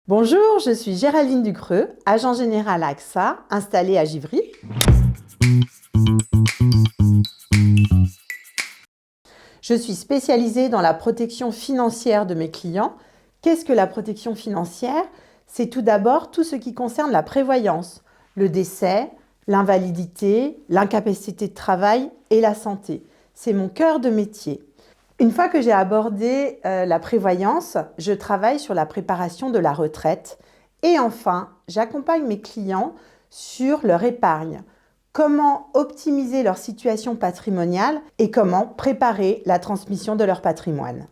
Bonjour, je suis Géraldine Ducreux, agent général à AXA, installée à Givry. Je suis spécialisée dans la protection financière de mes clients. Qu'est-ce que la protection financière? C'est tout d'abord tout ce qui concerne la prévoyance, le décès, l'invalidité, l'incapacité de travail et la santé. C'est mon cœur de métier. Une fois que j'ai abordé la prévoyance, je travaille sur la préparation de la retraite. Et enfin, j'accompagne mes clients sur leur épargne, comment optimiser leur situation patrimoniale et comment préparer la transmission de leur patrimoine.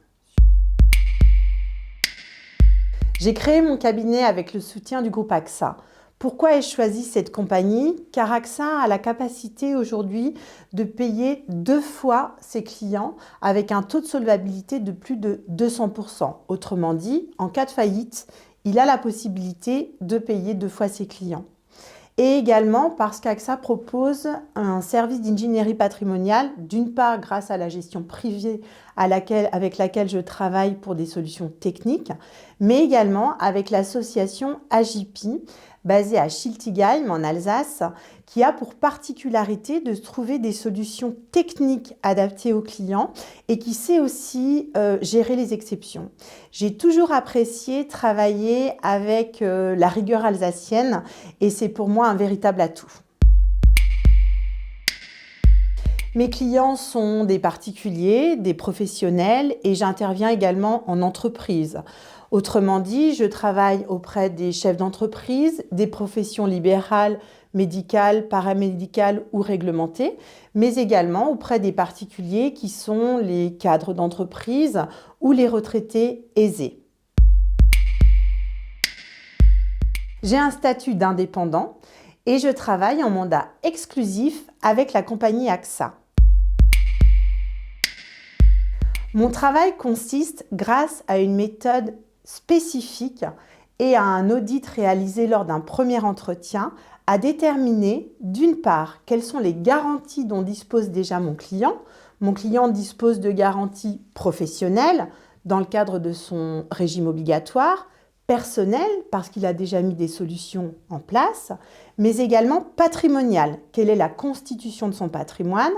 J'ai créé mon cabinet avec le soutien du groupe AXA. Pourquoi ai-je choisi cette compagnie? Car AXA a la capacité aujourd'hui de payer 2 fois ses clients avec un taux de solvabilité de plus de 200%. Autrement dit, en cas de faillite, il a la possibilité de payer 2 fois ses clients. Et également parce qu'AXA propose un service d'ingénierie patrimoniale, d'une part grâce à la gestion privée avec laquelle je travaille pour des solutions techniques, mais également avec l'association AGP, basée à Schiltigheim en Alsace, qui a pour particularité de trouver des solutions techniques adaptées aux clients et qui sait aussi gérer les exceptions. J'ai toujours apprécié travailler avec la rigueur alsacienne et c'est pour moi un véritable atout. Mes clients sont des particuliers, des professionnels et j'interviens également en entreprise. Autrement dit, je travaille auprès des chefs d'entreprise, des professions libérales, médicales, paramédicales ou réglementées, mais également auprès des particuliers qui sont les cadres d'entreprise ou les retraités aisés. J'ai un statut d'indépendant et je travaille en mandat exclusif avec la compagnie AXA. Mon travail consiste, grâce à une méthode spécifique et à un audit réalisé lors d'un premier entretien, à déterminer d'une part quelles sont les garanties dont dispose déjà mon client. Mon client dispose de garanties professionnelles dans le cadre de son régime obligatoire, personnel parce qu'il a déjà mis des solutions en place, mais également patrimonial. Quelle est la constitution de son patrimoine?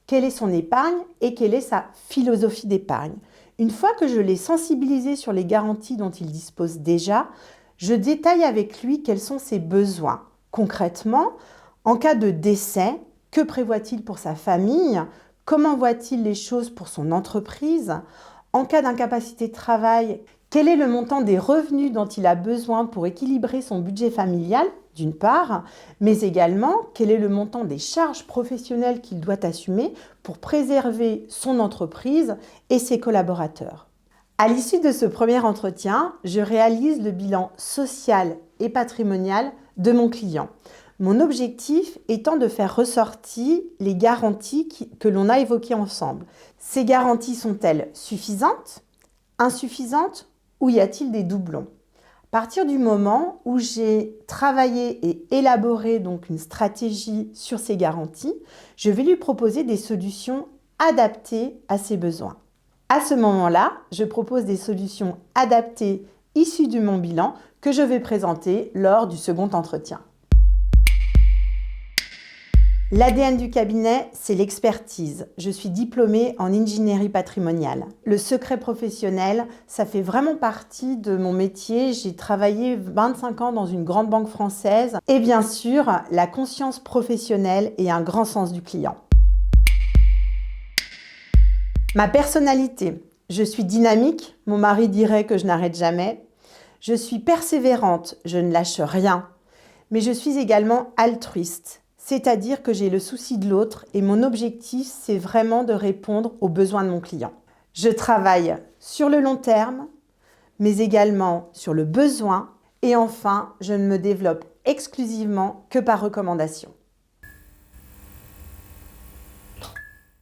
Quelle est son épargne et quelle est sa philosophie d'épargne. Une fois que je l'ai sensibilisé sur les garanties dont il dispose déjà, je détaille avec lui quels sont ses besoins. Concrètement, en cas de décès, que prévoit-il pour sa famille? Comment voit-il les choses pour son entreprise? En cas d'incapacité de travail, quel est le montant des revenus dont il a besoin pour équilibrer son budget familial, d'une part, mais également quel est le montant des charges professionnelles qu'il doit assumer pour préserver son entreprise et ses collaborateurs. À l'issue de ce premier entretien, je réalise le bilan social et patrimonial de mon client. Mon objectif étant de faire ressortir les garanties que l'on a évoquées ensemble. Ces garanties sont-elles suffisantes, insuffisantes ou y a-t-il des doublons? À partir du moment où j'ai travaillé et élaboré donc une stratégie sur ces garanties, je vais lui proposer des solutions adaptées à ses besoins. À ce moment-là, je propose des solutions adaptées issues de mon bilan que je vais présenter lors du second entretien. L'ADN du cabinet, c'est l'expertise. Je suis diplômée en ingénierie patrimoniale. Le secret professionnel, ça fait vraiment partie de mon métier. J'ai travaillé 25 ans dans une grande banque française. Et bien sûr, la conscience professionnelle et un grand sens du client. Ma personnalité, je suis dynamique. Mon mari dirait que je n'arrête jamais. Je suis persévérante, je ne lâche rien. Mais je suis également altruiste. C'est-à-dire que j'ai le souci de l'autre et mon objectif, c'est vraiment de répondre aux besoins de mon client. Je travaille sur le long terme, mais également sur le besoin et enfin, je ne me développe exclusivement que par recommandation.